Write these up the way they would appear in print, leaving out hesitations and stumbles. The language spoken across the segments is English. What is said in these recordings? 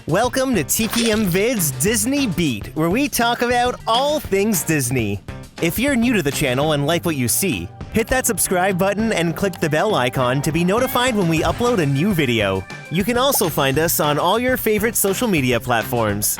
Welcome to TPM Vid's Disney Beat, where we talk about all things Disney. If you're new to the channel and like what you see, hit that subscribe button and click the bell icon to be notified when we upload a new video. You can also find us on all your favorite social media platforms.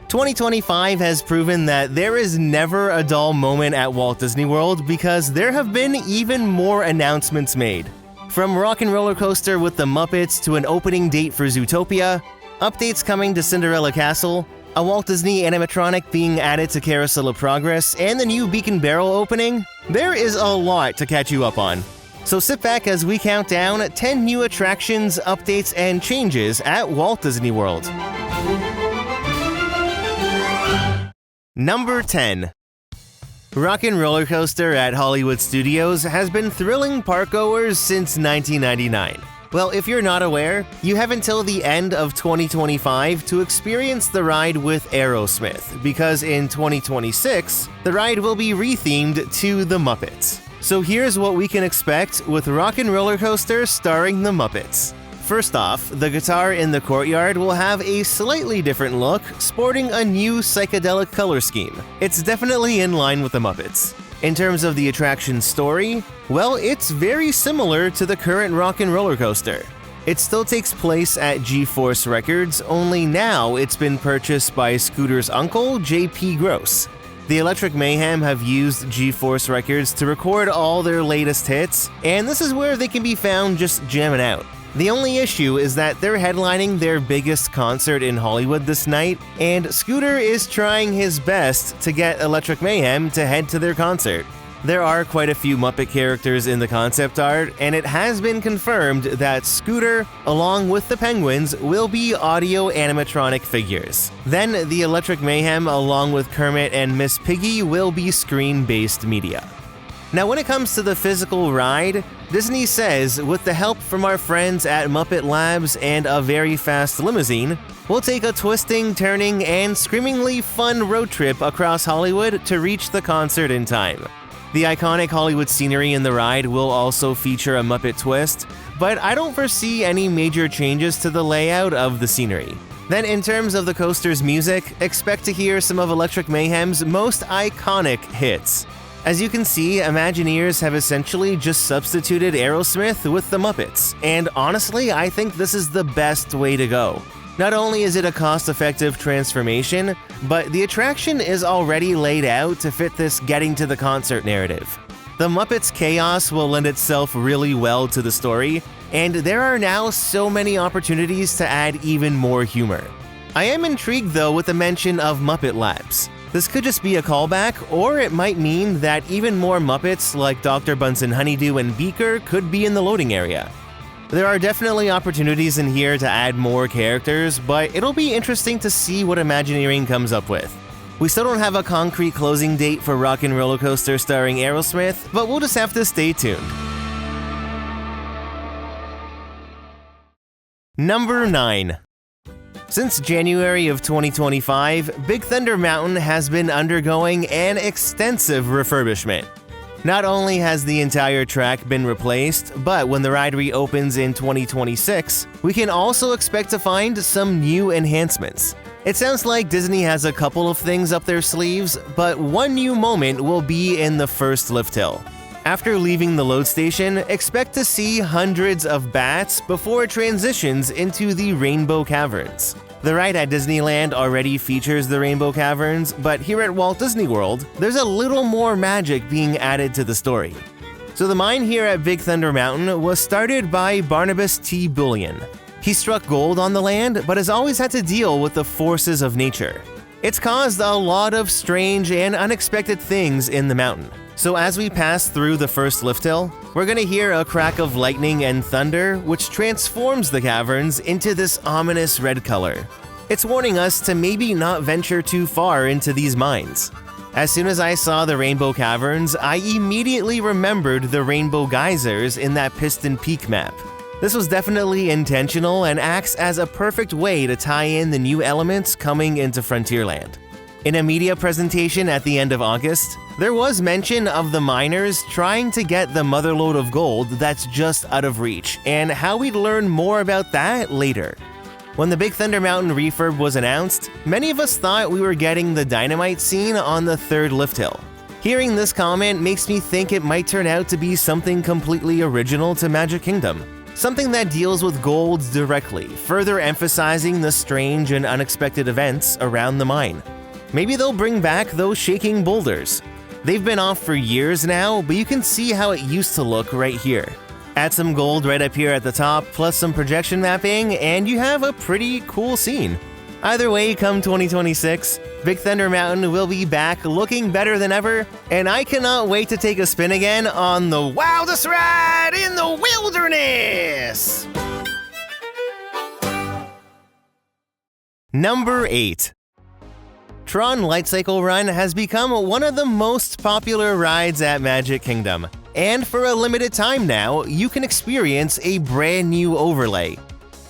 2025 has proven that there is never a dull moment at Walt Disney World because there have been even more announcements made. From Rock and Roller Coaster with the Muppets to an opening date for Zootopia, updates coming to Cinderella Castle, a Walt Disney animatronic being added to Carousel of Progress, and the new Beacon Barrel opening, there is a lot to catch you up on. So sit back as we count down 10 new attractions, updates, and changes at Walt Disney World. Number 10. Rock and Roller Coaster at Hollywood Studios has been thrilling parkgoers since 1999. Well, if you're not aware, you have until the end of 2025 to experience the ride with Aerosmith, because in 2026, the ride will be rethemed to the Muppets. So here's what we can expect with Rock and Roller Coaster starring the Muppets. First off, the guitar in the courtyard will have a slightly different look, sporting a new psychedelic color scheme. It's definitely in line with the Muppets. In terms of the attraction's story, well, it's very similar to the current Rock and Roller Coaster. It still takes place at G-Force Records, only now it's been purchased by Scooter's uncle, J.P. Gross. The Electric Mayhem have used G-Force Records to record all their latest hits, and this is where they can be found just jamming out. The only issue is that they're headlining their biggest concert in Hollywood this night, and Scooter is trying his best to get Electric Mayhem to head to their concert. There are quite a few Muppet characters in the concept art, and it has been confirmed that Scooter, along with the Penguins, will be audio animatronic figures. Then the Electric Mayhem, along with Kermit and Miss Piggy, will be screen-based media. Now, when it comes to the physical ride, Disney says, with the help from our friends at Muppet Labs and a very fast limousine, we'll take a twisting, turning, and screamingly fun road trip across Hollywood to reach the concert in time. The iconic Hollywood scenery in the ride will also feature a Muppet twist, but I don't foresee any major changes to the layout of the scenery. Then in terms of the coaster's music, expect to hear some of Electric Mayhem's most iconic hits. As you can see, Imagineers have essentially just substituted Aerosmith with the Muppets, and honestly, I think this is the best way to go. Not only is it a cost-effective transformation, but the attraction is already laid out to fit this getting to the concert narrative. The Muppets' chaos will lend itself really well to the story, and there are now so many opportunities to add even more humor. I am intrigued though with the mention of Muppet Labs. This could just be a callback, or it might mean that even more Muppets like Dr. Bunsen Honeydew and Beaker could be in the loading area. There are definitely opportunities in here to add more characters, but it'll be interesting to see what Imagineering comes up with. We still don't have a concrete closing date for Rock and Roller Coaster starring Aerosmith, but we'll just have to stay tuned. Number 9. Since January of 2025, Big Thunder Mountain has been undergoing an extensive refurbishment. Not only has the entire track been replaced, but when the ride reopens in 2026, we can also expect to find some new enhancements. It sounds like Disney has a couple of things up their sleeves, but one new moment will be in the first lift hill. After leaving the load station, expect to see hundreds of bats before it transitions into the Rainbow Caverns. The ride at Disneyland already features the Rainbow Caverns, but here at Walt Disney World, there's a little more magic being added to the story. So the mine here at Big Thunder Mountain was started by Barnabas T. Bullion. He struck gold on the land, but has always had to deal with the forces of nature. It's caused a lot of strange and unexpected things in the mountain. So as we pass through the first lift hill, we're gonna hear a crack of lightning and thunder, which transforms the caverns into this ominous red color. It's warning us to maybe not venture too far into these mines. As soon as I saw the Rainbow Caverns, I immediately remembered the Rainbow Geysers in that Piston Peak map. This was definitely intentional and acts as a perfect way to tie in the new elements coming into Frontierland. In a media presentation at the end of August, there was mention of the miners trying to get the motherlode of gold that's just out of reach, and how we'd learn more about that later. When the Big Thunder Mountain refurb was announced, many of us thought we were getting the dynamite scene on the third lift hill. Hearing this comment makes me think it might turn out to be something completely original to Magic Kingdom. Something that deals with golds directly, further emphasizing the strange and unexpected events around the mine. Maybe they'll bring back those shaking boulders. They've been off for years now, but you can see how it used to look right here. Add some gold right up here at the top, plus some projection mapping, and you have a pretty cool scene. Either way, come 2026, Big Thunder Mountain will be back looking better than ever, and I cannot wait to take a spin again on the wildest ride in the wilderness! Number 8. Tron Lightcycle Run has become one of the most popular rides at Magic Kingdom, and for a limited time now, you can experience a brand new overlay.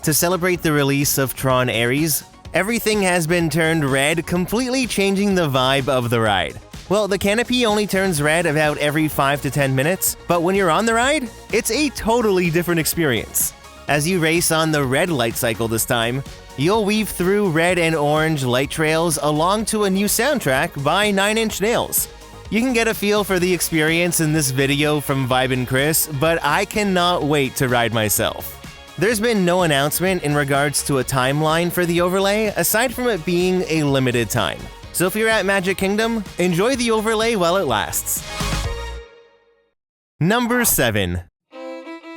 To celebrate the release of Tron Ares, everything has been turned red, completely changing the vibe of the ride. Well, the canopy only turns red about every 5 to 10 minutes, but when you're on the ride, it's a totally different experience. As you race on the red light cycle this time, you'll weave through red and orange light trails along to a new soundtrack by 9 Inch Nails. You can get a feel for the experience in this video from Vibe and Chris, but I cannot wait to ride myself. There's been no announcement in regards to a timeline for the overlay, aside from it being a limited time. So if you're at Magic Kingdom, enjoy the overlay while it lasts. Number 7.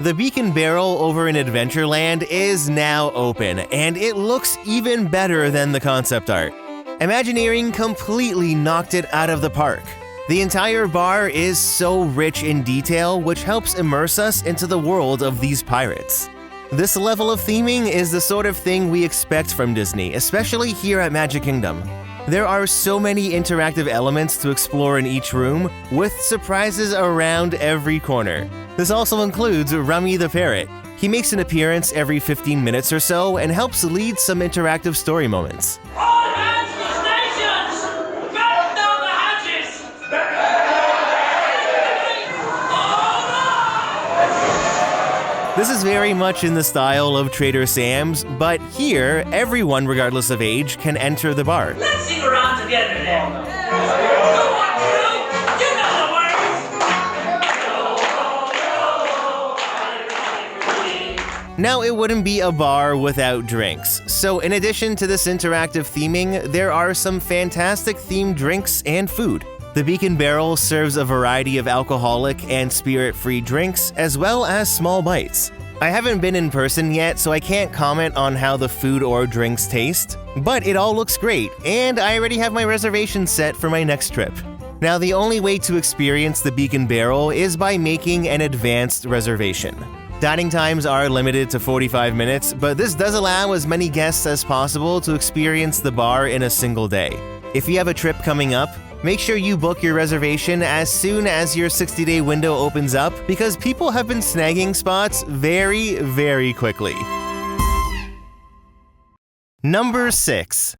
The Beacon Barrel over in Adventureland is now open, and it looks even better than the concept art. Imagineering completely knocked it out of the park. The entire bar is so rich in detail, which helps immerse us into the world of these pirates. This level of theming is the sort of thing we expect from Disney, especially here at Magic Kingdom. There are so many interactive elements to explore in each room, with surprises around every corner. This also includes Rummy the Parrot. He makes an appearance every 15 minutes or so and helps lead some interactive story moments. All hands to stations! Batten down the hatches! This is very much in the style of Trader Sam's, but here, everyone, regardless of age, can enter the bar. Let's sing around together then. Go on, Drew! You know the words! Now, it wouldn't be a bar without drinks, so in addition to this interactive theming, there are some fantastic themed drinks and food. The Beacon Barrel serves a variety of alcoholic and spirit-free drinks, as well as small bites. I haven't been in person yet, so I can't comment on how the food or drinks taste, but it all looks great, and I already have my reservation set for my next trip. Now, the only way to experience the Beacon Barrel is by making an advanced reservation. Dining times are limited to 45 minutes, but this does allow as many guests as possible to experience the bar in a single day. If you have a trip coming up, make sure you book your reservation as soon as your 60-day window opens up, because people have been snagging spots very, very quickly. Number 6.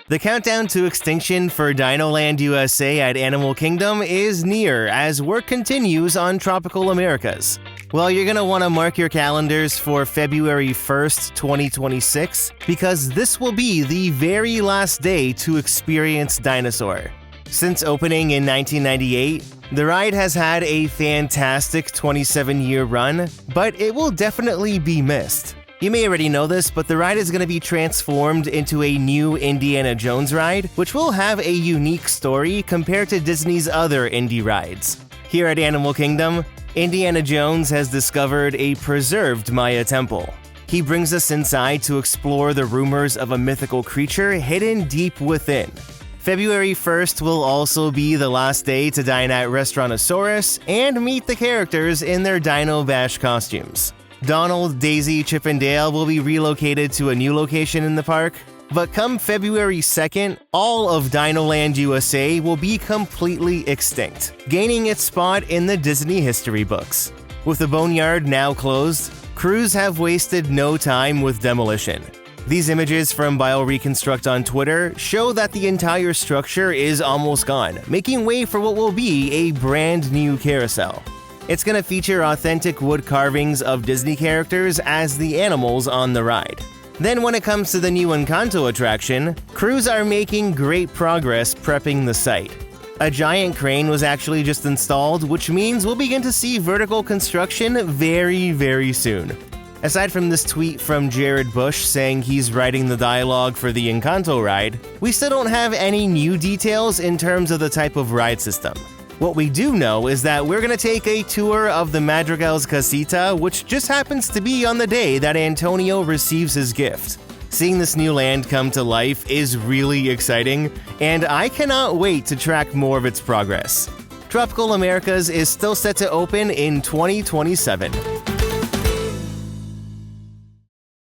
The countdown to extinction for DinoLand USA at Animal Kingdom is near as work continues on Tropical Americas. Well, you're gonna want to mark your calendars for February 1st, 2026, because this will be the very last day to experience Dinosaur. Since opening in 1998, the ride has had a fantastic 27-year run, but it will definitely be missed. You may already know this, but the ride is going to be transformed into a new Indiana Jones ride, which will have a unique story compared to Disney's other Indy rides. Here at Animal Kingdom, Indiana Jones has discovered a preserved Maya temple. He brings us inside to explore the rumors of a mythical creature hidden deep within. February 1st will also be the last day to dine at Restaurantosaurus and meet the characters in their Dino Bash costumes. Donald, Daisy, Chip and Dale will be relocated to a new location in the park, but come February 2nd, all of DinoLand USA will be completely extinct, gaining its spot in the Disney history books. With the Boneyard now closed, crews have wasted no time with demolition. These images from BioReconstruct on Twitter show that the entire structure is almost gone, making way for what will be a brand new carousel. It's going to feature authentic wood carvings of Disney characters as the animals on the ride. Then when it comes to the new Encanto attraction, crews are making great progress prepping the site. A giant crane was actually just installed, which means we'll begin to see vertical construction very soon. Aside from this tweet from Jared Bush saying he's writing the dialogue for the Encanto ride, we still don't have any new details in terms of the type of ride system. What we do know is that we're going to take a tour of the Madrigal's Casita, which just happens to be on the day that Antonio receives his gift. Seeing this new land come to life is really exciting, and I cannot wait to track more of its progress. Tropical Americas is still set to open in 2027.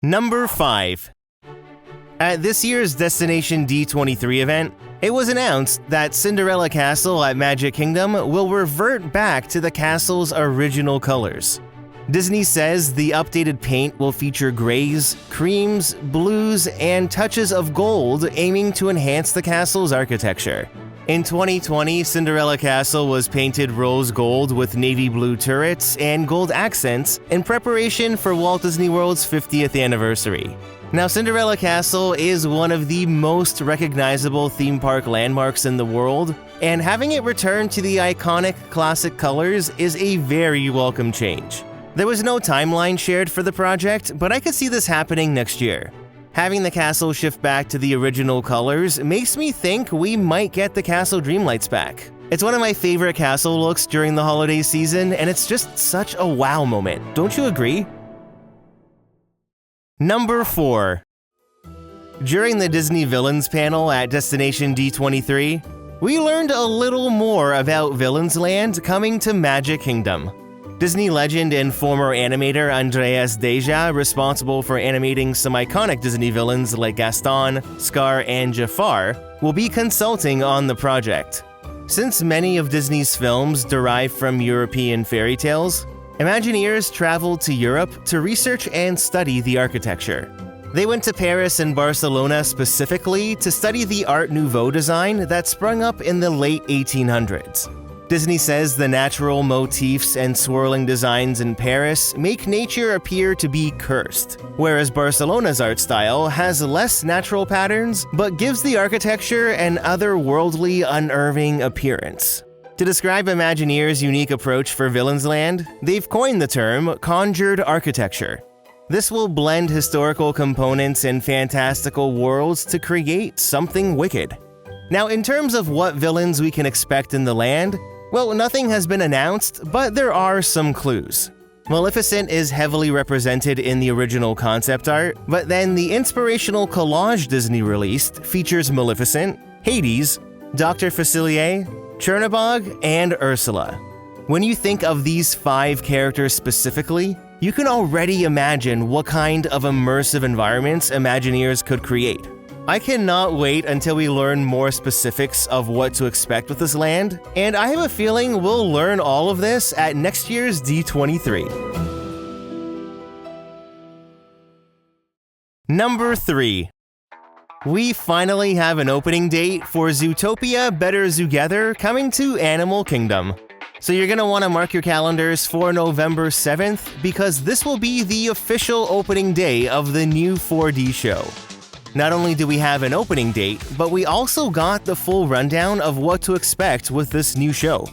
Number 5. At this year's Destination D23 event, it was announced that Cinderella Castle at Magic Kingdom will revert back to the castle's original colors. Disney says the updated paint will feature grays, creams, blues, and touches of gold, aiming to enhance the castle's architecture. In 2020, Cinderella Castle was painted rose gold with navy blue turrets and gold accents in preparation for Walt Disney World's 50th anniversary. Now, Cinderella Castle is one of the most recognizable theme park landmarks in the world, and having it return to the iconic classic colors is a very welcome change. There was no timeline shared for the project, but I could see this happening next year. Having the castle shift back to the original colors makes me think we might get the castle Dreamlights back. It's one of my favorite castle looks during the holiday season, and it's just such a wow moment. Don't you agree? Number 4. During the Disney Villains panel at Destination D23, we learned a little more about Villains Land coming to Magic Kingdom. Disney legend and former animator Andreas Deja, responsible for animating some iconic Disney villains like Gaston, Scar, and Jafar, will be consulting on the project. Since many of Disney's films derive from European fairy tales, Imagineers traveled to Europe to research and study the architecture. They went to Paris and Barcelona specifically to study the Art Nouveau design that sprung up in the late 1800s. Disney says the natural motifs and swirling designs in Paris make nature appear to be cursed, whereas Barcelona's art style has less natural patterns but gives the architecture an otherworldly, unnerving appearance. To describe Imagineers' unique approach for Villains Land, they've coined the term conjured architecture. This will blend historical components and fantastical worlds to create something wicked. Now, in terms of what villains we can expect in the land, well, nothing has been announced, but there are some clues. Maleficent is heavily represented in the original concept art, but then the inspirational collage Disney released features Maleficent, Hades, Dr. Facilier, Chernabog, and Ursula. When you think of these 5 characters specifically, you can already imagine what kind of immersive environments Imagineers could create. I cannot wait until we learn more specifics of what to expect with this land, and I have a feeling we'll learn all of this at next year's D23. Number 3. We finally have an opening date for Zootopia Better Zootgether coming to Animal Kingdom. So you're going to want to mark your calendars for November 7th because this will be the official opening day of the new 4D show. Not only do we have an opening date, but we also got the full rundown of what to expect with this new show.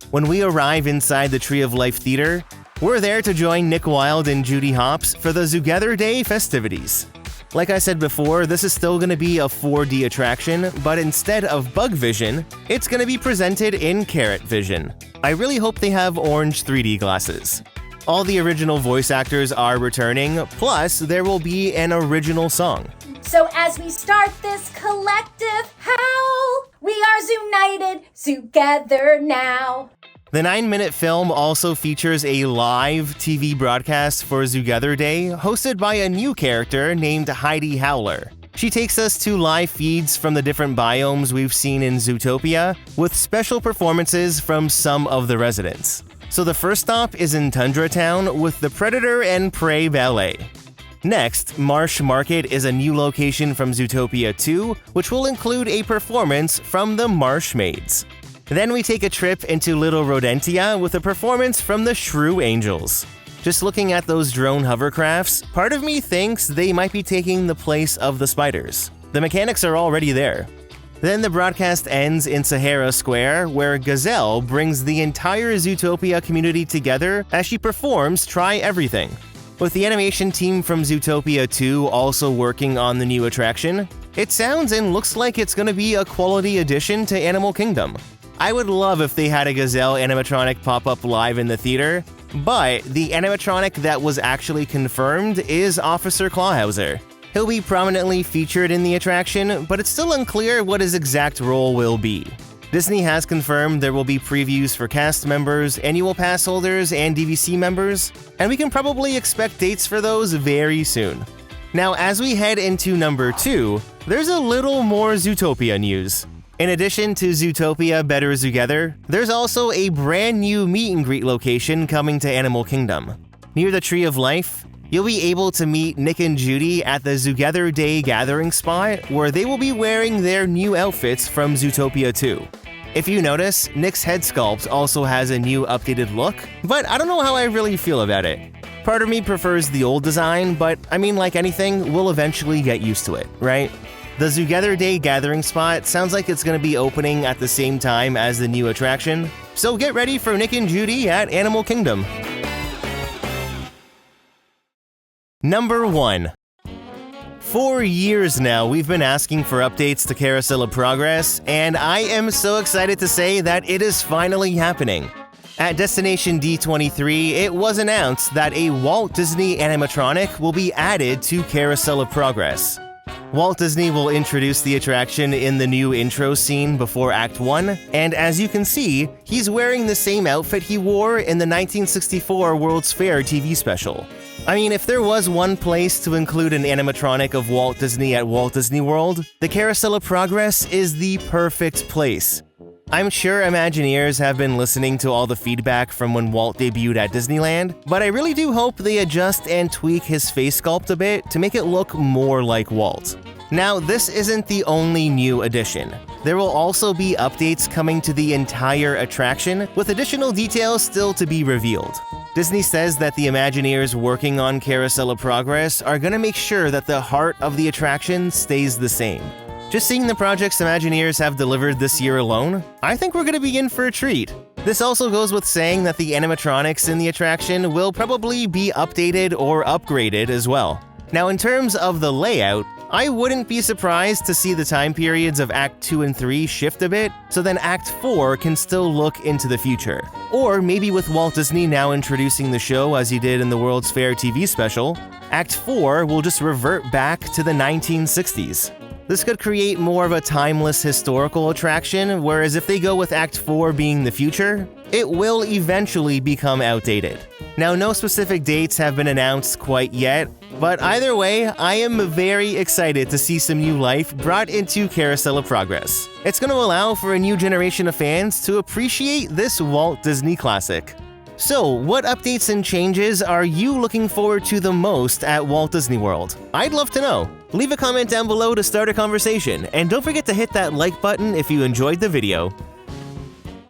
When we arrive inside the Tree of Life Theater, we're there to join Nick Wilde and Judy Hopps for the Zootgether Day festivities. Like I said before, this is still going to be a 4D attraction, but instead of Bug Vision, it's going to be presented in Carrot Vision. I really hope they have orange 3D glasses. All the original voice actors are returning, plus there will be an original song. So as we start this collective howl, we are united together now. The 9-minute film also features a live TV broadcast for Zootgether Day, hosted by a new character named Heidi Howler. She takes us to live feeds from the different biomes we've seen in Zootopia, with special performances from some of the residents. So the first stop is in Tundra Town with the Predator and Prey Ballet. Next, Marsh Market is a new location from Zootopia 2, which will include a performance from the Marsh Maids. Then we take a trip into Little Rodentia with a performance from the Shrew Angels. Just looking at those drone hovercrafts, part of me thinks they might be taking the place of the spiders. The mechanics are already there. Then the broadcast ends in Sahara Square, where Gazelle brings the entire Zootopia community together as she performs Try Everything. With the animation team from Zootopia 2 also working on the new attraction, it sounds and looks like it's going to be a quality addition to Animal Kingdom. I would love if they had a Gazelle animatronic pop up live in the theater, but the animatronic that was actually confirmed is Officer Clawhauser. He'll be prominently featured in the attraction, but it's still unclear what his exact role will be. Disney has confirmed there will be previews for cast members, annual pass holders, and DVC members, and we can probably expect dates for those very soon. Now, as we head into number 2, there's a little more Zootopia news. In addition to Zootopia Better Together, there's also a brand new meet and greet location coming to Animal Kingdom. Near the Tree of Life, you'll be able to meet Nick and Judy at the Zootopia Day gathering spot, where they will be wearing their new outfits from Zootopia 2. If you notice, Nick's head sculpt also has a new updated look, but I don't know how I really feel about it. Part of me prefers the old design, but I mean, like anything, we'll eventually get used to it, right? The Zootopia Day gathering spot sounds like it's going to be opening at the same time as the new attraction, so get ready for Nick and Judy at Animal Kingdom. Number 1. For years now, we've been asking for updates to Carousel of Progress, and I am so excited to say that it is finally happening. At Destination D23, it was announced that a Walt Disney animatronic will be added to Carousel of Progress. Walt Disney will introduce the attraction in the new intro scene before Act 1, and as you can see, he's wearing the same outfit he wore in the 1964 World's Fair TV special. I mean, if there was one place to include an animatronic of Walt Disney at Walt Disney World, the Carousel of Progress is the perfect place. I'm sure Imagineers have been listening to all the feedback from when Walt debuted at Disneyland, but I really do hope they adjust and tweak his face sculpt a bit to make it look more like Walt. Now, this isn't the only new addition. There will also be updates coming to the entire attraction, with additional details still to be revealed. Disney says that the Imagineers working on Carousel of Progress are going to make sure that the heart of the attraction stays the same. Just seeing the projects Imagineers have delivered this year alone, I think we're going to be in for a treat. This also goes with saying that the animatronics in the attraction will probably be updated or upgraded as well. Now, in terms of the layout, I wouldn't be surprised to see the time periods of Act 2 and 3 shift a bit, so then Act 4 can still look into the future. Or maybe with Walt Disney now introducing the show as he did in the World's Fair TV special, Act 4 will just revert back to the 1960s. This could create more of a timeless historical attraction, whereas if they go with Act 4 being the future, it will eventually become outdated. Now, no specific dates have been announced quite yet, but either way, I am very excited to see some new life brought into Carousel of Progress. It's going to allow for a new generation of fans to appreciate this Walt Disney classic. So, what updates and changes are you looking forward to the most at Walt Disney World? I'd love to know. Leave a comment down below to start a conversation, and don't forget to hit that like button if you enjoyed the video.